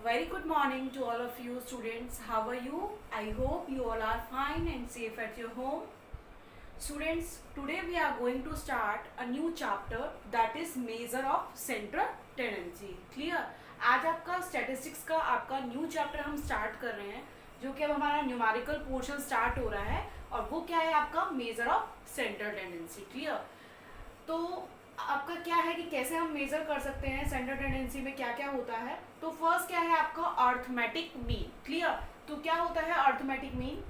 Very good morning to all of you students. How are you? I hope you all are fine and safe at your home. Students, today we are going to start a new chapter that is measure of central tendency. Clear? आज आपका statistics का आपका new chapter हम start कर रहे हैं, जो कि अब हमारा न्यूमेरिकल पोर्शन स्टार्ट हो रहा है और वो क्या है आपका measure of central tendency. Clear? तो आपका क्या है कि कैसे हम मेजर कर सकते हैं सेंट्रल टेंडेंसी में क्या क्या होता है. तो फर्स्ट क्या है आपका अर्थमेटिक मीन. क्लियर? तो क्या होता है अर्थमेटिक मीन?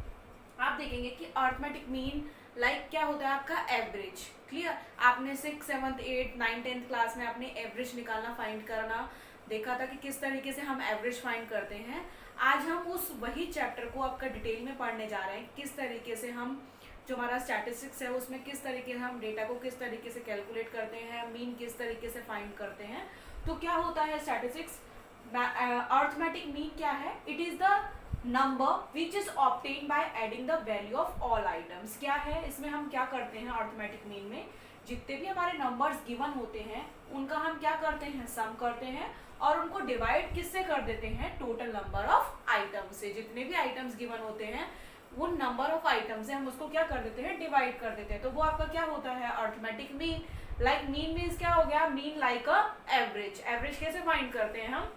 आप देखेंगे कि अर्थमेटिक मीन लाइक क्या होता है आपका एवरेज. क्लियर? आपने 6, 7, 8, 9, 10th क्लास में आपने एवरेज निकालना फाइंड करना देखा था कि किस तरीके से हम एवरेज फाइंड करते हैं. आज हम उस वही चैप्टर को आपका डिटेल में पढ़ने जा रहे हैं, किस तरीके से हम जो हमारा स्टैटिस्टिक्स है उसमें किस तरीके से हम डेटा को किस तरीके से कैलकुलेट करते हैं, मीन किस तरीके से फाइंड करते हैं. तो क्या होता है स्टैटिस्टिक्स अर्थमेटिक मीन क्या है? It is the number which is obtain by adding the value of all items. क्या है इसमें हम क्या करते हैं अर्थमेटिक मीन में? जितने भी हमारे नंबर्स गिवन होते हैं उनका हम क्या करते हैं, सम करते हैं और उनको डिवाइड किससे कर देते हैं, टोटल नंबर ऑफ आइटम्स से. जितने भी आइटम्स गिवन होते हैं वो नंबर ऑफ आइटम्स है, हम उसको क्या कर देते हैं, डिवाइड कर देते हैं. तो वो आपका क्या होता है arithmetic mean. Like mean means क्या हो गया, मीन लाइक अ एवरेज. एवरेज कैसे फाइंड करते हैं हम?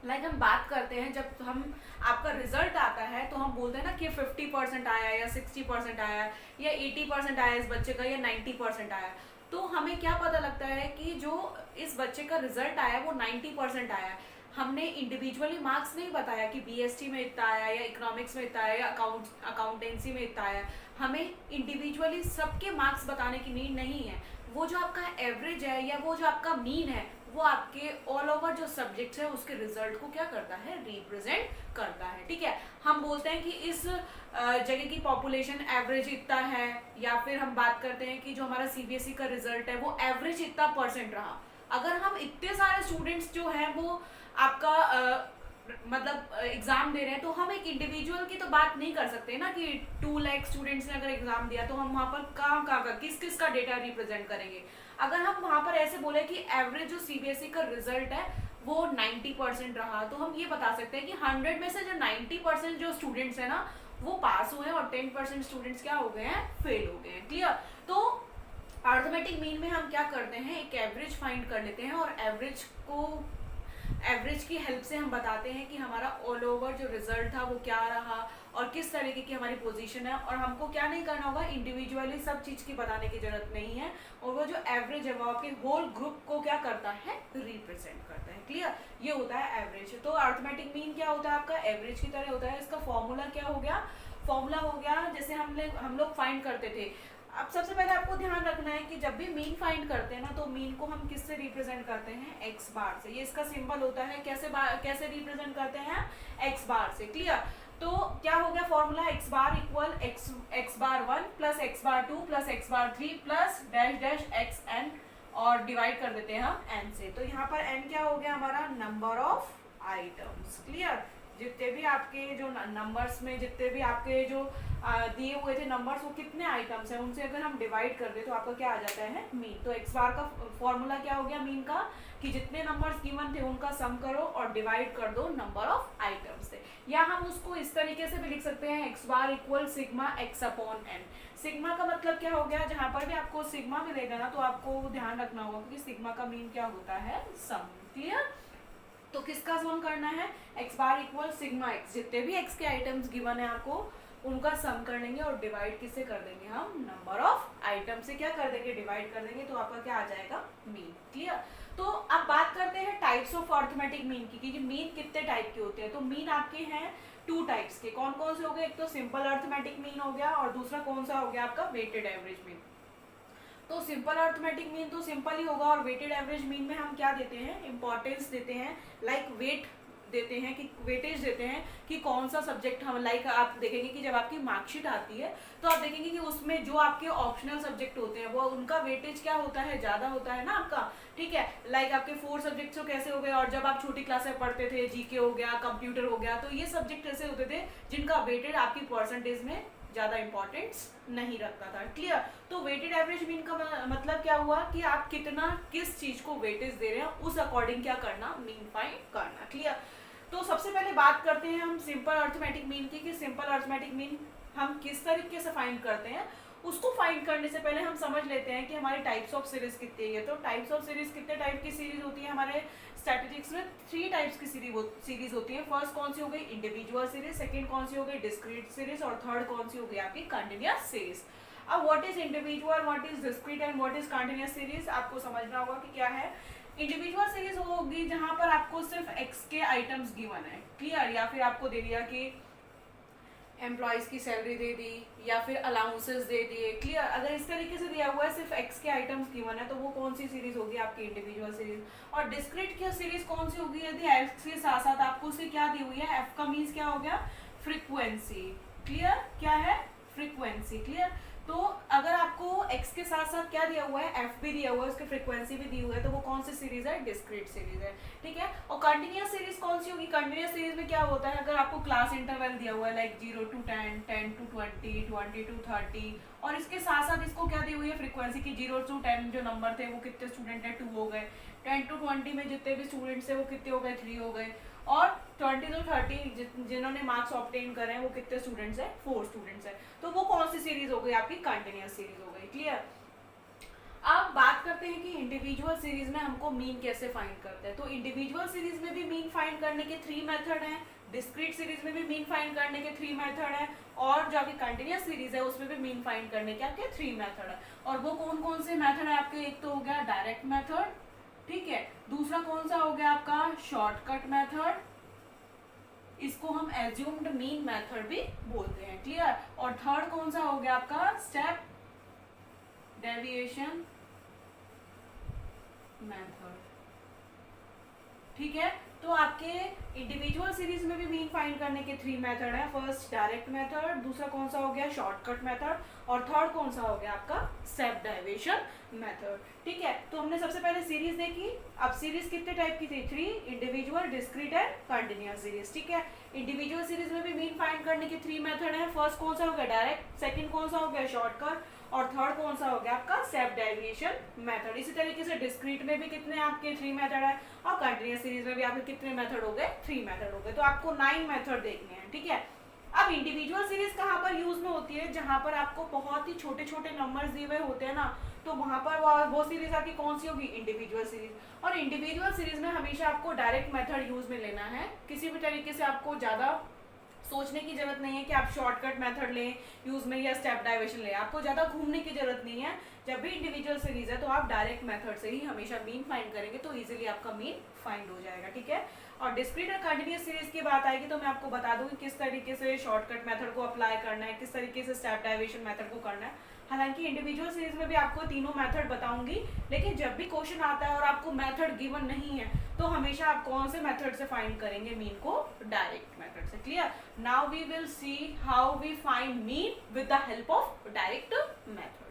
लाइक हम बात करते हैं जब हम आपका रिजल्ट आता है तो हम बोलते हैं ना कि 50% आया या 60% आया या 80% आया इस बच्चे का या 90% आया. तो हमें क्या पता लगता है कि जो इस बच्चे का रिजल्ट आया वो 90% आया. हमने इंडिविजुअली मार्क्स नहीं बताया कि बीएसटी में इतना आया या इकोनॉमिक्स में इतना आया या अकाउंटेंसी में इतना आया. हमें इंडिविजुअली सबके मार्क्स बताने की नीड नहीं है. वो जो आपका एवरेज है या वो जो आपका मीन है वो आपके ऑल ओवर जो सब्जेक्ट्स है उसके रिजल्ट को क्या करता है, रिप्रेजेंट करता है. ठीक है? हम बोलते हैं कि इस जगह की पॉपुलेशन एवरेज इतना है, या फिर हम बात करते हैं कि जो हमारा सीबीएसई का रिजल्ट है वो एवरेज इतना परसेंट रहा. अगर हम इतने सारे स्टूडेंट्स जो हैं वो आपका मतलब एग्जाम दे रहे हैं तो हम एक इंडिविजुअल की तो बात नहीं कर सकते ना कि 2 लाख स्टूडेंट्स ने अगर एग्जाम दिया तो हम वहाँ पर कहाँ कहाँ का किस किस का डेटा रिप्रेजेंट करेंगे. अगर हम वहाँ पर ऐसे बोले कि एवरेज जो सीबीएसई का रिजल्ट है वो 90% रहा, तो हम ये बता सकते हैं कि 100 में से जो 90% जो स्टूडेंट्स है ना वो पास हुए हैं और 10% स्टूडेंट्स क्या हो गए हैं, फेल हो गए हैं. क्लियर? तो अर्थमेटिक मीन में हम क्या करते हैं, एक एवरेज फाइंड कर लेते हैं और एवरेज की हेल्प से हम बताते हैं कि हमारा ऑल ओवर जो रिजल्ट था वो क्या रहा और किस तरीके की हमारी पोजीशन है. और हमको क्या नहीं करना होगा, इंडिविजुअली सब चीज़ की बताने की जरूरत नहीं है. और वो जो एवरेज है वो आपके होल ग्रुप को क्या करता है, रिप्रेजेंट करता है. क्लियर? ये होता है एवरेज. तो अर्थमेटिक मीन क्या होता है आपका, एवरेज की तरह होता है. इसका फॉर्मूला क्या हो गया, फॉर्मूला हो गया जैसे हम लोग फाइंड करते थे. अब सबसे पहले आपको ध्यान रखना है कि जब भी मीन फाइंड करते हैं ना तो मीन को हम किससे रिप्रेजेंट करते हैं, एक्स बार से. ये इसका सिंबल होता है. कैसे रिप्रेजेंट करते हैं, एक्स बार से. क्लियर? तो क्या हो गया formula, X bar equal X bar 1 plus X bar 2 plus X bar 3 plus dash dash X N और डिवाइड कर देते हैं हम एन से. तो यहाँ पर एन क्या हो गया हमारा, नंबर ऑफ आइटम्स. क्लियर? जितने भी आपके जो नंबर्स में जितने भी आपके जो दिए हुए थे नंबर्स वो कितने आइटम्स हैं उनसे अगर हम डिवाइड कर दे तो आपका क्या आ जाता है, मीन. तो एक्स बार का फॉर्मूला क्या हो गया मीन का, कि जितने नंबर्स गिवन थे उनका सम करो और डिवाइड कर दो नंबर ऑफ आइटम्स से. या हम उसको इस तरीके से भी लिख सकते हैं, X bar equal sigma X upon N. Sigma का मतलब क्या हो गया, जहाँ पर भी आपको सिग्मा मिलेगा ना तो आपको ध्यान रखना होगा कि सिग्मा का मीन क्या होता है, सम. क्लियर? तो किसका सम करना है, x bar equal sigma x. जितने भी एक्स के आइटम्स गिवन है आपको उनका सम कर लेंगे और डिवाइड किससे कर देंगे, हम नंबर ऑफ आइटम से क्या कर देंगे, डिवाइड कर देंगे. तो आपका क्या आ जाएगा, मीन. क्लियर? तो अब बात करते हैं टाइप्स ऑफ अर्थमेटिक मीन की, कि मीन कितने टाइप के होते हैं. तो मीन आपके हैं 2 टाइप्स के. कौन कौन से हो गए, एक तो सिंपल अर्थमेटिक मीन हो गया और दूसरा कौन सा हो गया आपका, वेटेड एवरेज मीन. तो सिंपल अर्थमेटिक मीन तो सिंपल ही होगा और वेटेड एवरेज मीन में हम क्या देते हैं, इंपॉर्टेंस देते हैं. लाइक वेट देते हैं कि वेटेज देते हैं कि कौन सा सब्जेक्ट हम, लाइक आप देखेंगे कि जब आपकी मार्कशीट आती है तो आप देखेंगे कि उसमें जो आपके ऑप्शनल सब्जेक्ट होते हैं वो उनका वेटेज क्या होता है, ज़्यादा होता है ना आपका. ठीक है? लाइक आपके 4 सब्जेक्ट्स तो कैसे हो गए, और जब आप छोटी क्लास में पढ़ते थे जीके हो गया, कंप्यूटर हो गया, तो ये सब्जेक्ट ऐसे होते थे जिनका वेटेड आपकी परसेंटेज में ज़्यादा इंपॉर्टेंस नहीं रखता था. क्लियर? तो वेटेड एवरेज मीन का मतलब क्या हुआ कि आप कितना किस चीज़ को वेटेज दे रहे हैं उस अकॉर्डिंग क्या करना, मीन फाइंड करना. क्लियर? तो सबसे पहले बात करते हैं हम सिंपल अर्थमेटिक मीन की, कि सिंपल अर्थमेटिक मीन हम किस तरीके से फाइंड करते हैं। उसको फाइंड करने से पहले हम समझ लेते हैं कि हमारी टाइप्स ऑफ सीरीज कितनी है। तो टाइप्स ऑफ सीरीज, कितने टाइप की सीरीज होती है हमारे स्टैटिस्टिक्स में? 3 टाइप्स की सीरीज होती है। फर्स्ट कौन सी हो गई? इंडिविजुअल सीरीज, सेकंड कौन सी हो गई? डिस्क्रीट सीरीज, और थर्ड कौन सी हो गई? आपकी कंटिन्यूअस सीरीज। अब what is individual, what is discrete and what is continuous series, आपको समझना होगा कि क्या है। इंडिविजुअल सीरीज होगी जहां पर आपको सिर्फ एक्स के आइटम्स गिवन है, क्लियर, या फिर आपको दे दिया कि एम्प्लॉयज की सैलरी दे दी या फिर अलाउंसेस दे दिए, क्लियर। अगर इस तरीके से दिया हुआ है, सिर्फ एक्स के आइटम्स गिवन है, तो वो कौन सी सीरीज होगी? आपकी इंडिविजुअल सीरीज। और डिस्क्रीट की सीरीज कौन सी होगी? यदि एक्स के साथ साथ आपको उससे क्या दी हुई है? एफ का मीन्स क्या हो गया? फ्रीक्वेंसी, क्लियर, क्या है? Frequency, clear. तो अगर आपको x के साथ साथ क्या दिया हुआ है? f भी दिया हुआ है, उसकी फ्रीक्वेंसी भी दी हुई है, तो वो कौन सी सीरीज है? डिस्क्रीट सीरीज है, ठीक है। और कंटिन्यूअस सीरीज कौन सी होगी? कंटिन्यूअस सीरीज में क्या होता है? अगर आपको क्लास इंटरवल दिया हुआ है लाइक 0 to 10, 10 to 20, 20 to 30, और इसके साथ साथ इसको क्या दी हुई है? फ्रीक्वेंसी की 0 to 10 जो नंबर थे वो कितने स्टूडेंट है? 2 हो गए। 10 to 20 में जितने भी स्टूडेंट्स है वो कितने हो गए? 3 हो गए। और 20 to 30 जिन्होंने मार्क्स ऑब्टेन करे हैं वो कितने स्टूडेंट्स हैं? 4 स्टूडेंट्स हैं। तो वो कौन सी सीरीज हो गई? आपकी कंटिन्यूअस सीरीज हो गई, क्लियर। अब बात करते हैं कि इंडिविजुअल सीरीज में हमको मीन कैसे फाइंड करते हैं। तो इंडिविजुअल सीरीज में भी मीन फाइंड करने के 3 मेथड हैं, डिस्क्रीट सीरीज में भी मीन फाइंड करने के 3 मेथड हैं, और जो आपकी कंटिन्यूअस सीरीज है उसमें भी मीन फाइंड करने के आपके 3 मेथड है। और वो कौन कौन से मेथड है आपके? एक तो हो गया डायरेक्ट मेथड, ठीक है। दूसरा कौन सा हो गया आपका? शॉर्टकट मेथड, इसको हम एज्यूम्ड मीन मेथड भी बोलते हैं, क्लियर। और थर्ड कौन सा हो गया आपका? स्टेप डेविएशन मेथड, ठीक है। तो आपके इंडिविजुअल सीरीज में भी मीन फाइंड करने के 3 मेथड है। फर्स्ट डायरेक्ट मेथड, दूसरा कौन सा हो गया? शॉर्टकट मेथड, और थर्ड कौन सा हो गया आपका? स्टेप डेविएशन मेथड, ठीक है। तो हमने सबसे पहले सीरीज देखी। अब सीरीज कितने टाइप की थी? 3, individual, discrete and continuous series, ठीक है। इंडिविजुअल सीरीज में भी मीन फाइंड करने के 3 मेथड है। फर्स्ट कौन सा हो गया? डायरेक्ट, सेकंड कौन सा हो गया? शॉर्टकट, और थर्ड कौन सा हो गया आपका? Step deviation method. इसी तरीके से डिस्क्रीट में भी कितने आपके 3 मेथड है, और कंटिन्यूअस सीरीज में भी आपके कितने मेथड हो गए? 3 मेथड हो गए। तो आपको 9 मेथड देखने हैं, ठीक है। अब इंडिविजुअल सीरीज कहाँ पर यूज में होती है? जहां पर आपको बहुत ही छोटे छोटे नंबर्स दिए हुए होते हैं ना, तो वहां पर वो सीरीज आपकी कौन सी होगी? Individual series. और इंडिविजुअल सीरीज में हमेशा आपको डायरेक्ट मेथड यूज में लेना है। किसी भी तरीके से आपको ज्यादा सोचने की जरूरत नहीं है कि आप शॉर्टकट मेथड लें यूज में या स्टेप डाइवर्शन लें, आपको ज्यादा घूमने की जरूरत नहीं है। जब भी इंडिविजुअल सीरीज है तो आप डायरेक्ट मेथड से ही हमेशा मीन फाइंड करेंगे, तो इजीली आपका मीन फाइंड हो जाएगा, ठीक है। और डिस्क्रीट और कंटिन्यूअस सीरीज की बात आएगी तो मैं आपको बता दूंगी किस तरीके से शॉर्टकट मेथड को अप्लाई करना है, किस तरीके से स्टेप डाइवर्शन मेथड को करना है। हालांकि इंडिविजुअल सीरीज में भी आपको तीनों मेथड बताऊंगी, लेकिन जब भी क्वेश्चन आता है और आपको मेथड गिवन नहीं है तो हमेशा आप कौन से मेथड से फाइंड करेंगे मीन को? डायरेक्ट मेथड से, clear. Now we will see how we find mean with the help of direct method.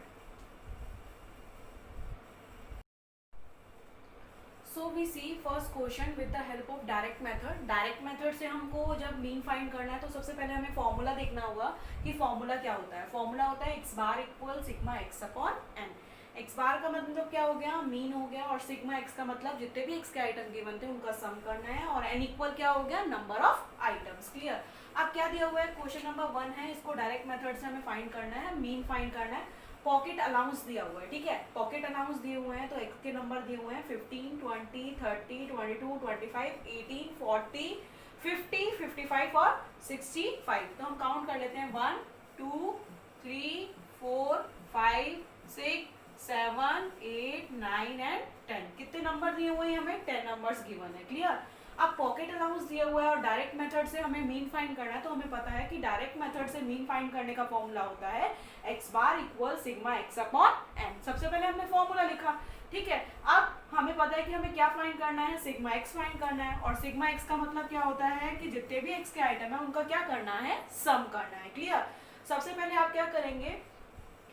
So we see first question with the help of direct method. Direct method से हमको जब mean find करना है तो सबसे पहले हमें फॉर्मूला देखना होगा कि फॉर्मूला क्या होता है। फॉर्मूला होता है x bar equal sigma x upon n। x bar का मतलब क्या हो गया? मीन हो गया, और सिग्मा x का मतलब जितने भी x के आइटम गिवन थे उनका सम करना है, और n इक्वल क्या हो गया? Number of items, clear. अब क्या दिया हुआ है? क्वेश्चन नंबर 1 है, इसको डायरेक्ट मेथड से हमें फाइंड करना है, मीन फाइंड करना है। पॉकेट अलाउंस दिया हुआ है, ठीक है। पॉकेट अलाउंस दिए हुए हैं तो x के नंबर दिए हुए हैं 15, 20, 30, 22, 25, 18, 40, 50, 55 और 65। तो हम काउंट कर लेते हैं 1, 2, 3, 4, 5, 6, 7, 8, 9 एंड 10। कितने नंबर दिए हुए हैं? हमें 10 नंबर्स गिवन है, क्लियर। अब पॉकेट अलाउंस दिया हुआ है और डायरेक्ट मेथड से हमें मीन फाइंड करना है, तो हमें पता है कि डायरेक्ट मेथड से मीन फाइंड करने का फॉर्मूला होता है x bar equal sigma x upon n। सबसे पहले हमने फॉर्मूला लिखा, ठीक है। अब हमें पता है कि हमें क्या फाइंड करना है? सिग्मा x फाइंड करना है, और सिग्मा x का मतलब क्या होता है कि जितने भी x के आइटम है उनका क्या करना है? सम करना है, क्लियर। सबसे पहले आप क्या करेंगे?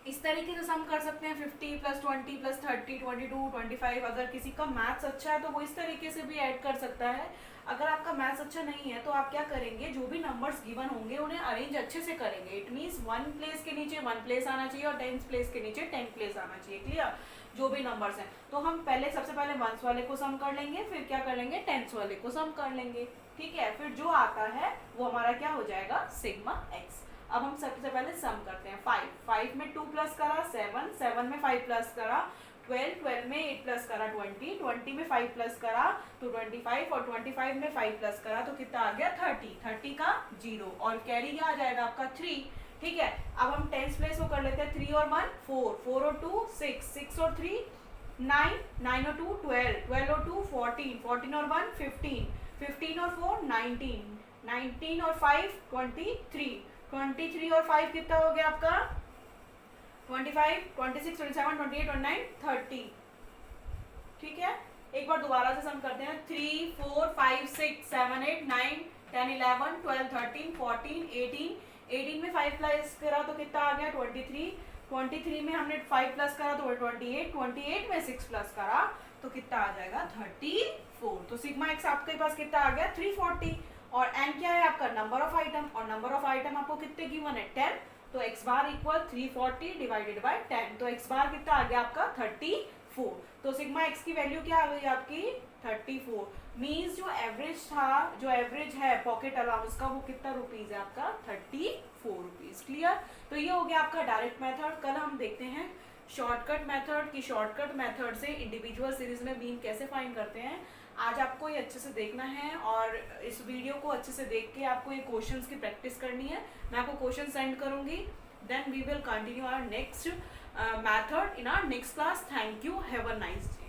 इस तरीके से सम कर सकते हैं 50 प्लस 20 प्लस 30, 22, 25। अगर किसी का मैथ्स अच्छा है तो वो इस तरीके से भी ऐड कर सकता है। अगर आपका मैथ्स अच्छा नहीं है तो आप क्या करेंगे? जो भी नंबर्स गिवन होंगे उन्हें अरेंज अच्छे से करेंगे। इट मीन्स 1 प्लेस के नीचे 1 प्लेस आना चाहिए और 10 प्लेस के नीचे 10 प्लेस आना चाहिए, क्लियर। जो भी नंबर्स हैं। तो हम पहले सबसे पहले वंस वाले को सम कर लेंगे, फिर क्या कर लेंगे, टेंस वाले को सम कर लेंगे, ठीक है। फिर जो आता है वो हमारा क्या हो जाएगा, सिग्मा एक्स। अब हम सबसे पहले सम करते हैं। 5 में 2 प्लस करा 7 में 5 प्लस करा 12 में 8 प्लस करा 20 में 5 प्लस करा तो 25 और 25 में 5 प्लस करा तो कितना आ गया 30 का 0 और कैरी क्या आ जाएगा आपका 3, ठीक है। अब हम टेंस प्लेस को कर लेते हैं। 3 और 1 4 और 2 6 और 3 9 और 2 12 और 2 14 और 1 15 और 4 19 और 5 23 और 5 कितना हो गया आपका 25 26 27 28 29 30, ठीक है। एक बार दोबारा से सम करते हैं। 3 4 5 6 7 8 9 10 11 12 13 14 18 में 5 प्लस करा तो कितना आ गया 23 में हमने 5 प्लस करा तो 28 में 6 प्लस करा तो कितना आ जाएगा 34। तो सिग्मा एक्स आपके पास कितना आ गया 340 और एन क्या है आपका नंबर ऑफ आइटम और नंबर ऑफ आइटम आपको कितने गिवन है 10, तो x bar equal 340 divided by 10, तो x बार कितना आ गया आपका 34। तो सिग्मा x की वैल्यू क्या आ गई आपकी 34। मींस जो एवरेज था, जो एवरेज है पॉकेट अलाउंस का वो कितना रुपीज है आपका 34 रुपीज। क्लियर। तो ये हो गया आपका डायरेक्ट मेथड। कल हम देखते हैं शॉर्टकट मेथड की शॉर्टकट मेथड से इंडिविजुअल सीरीज में मीन कैसे फाइंड करते हैं। आज आपको ये अच्छे से देखना है और इस वीडियो को अच्छे से देख के आपको ये क्वेश्चंस की प्रैक्टिस करनी है। मैं आपको क्वेश्चन सेंड करूंगी, then we will continue our next method in our next class. Thank you, have a nice day.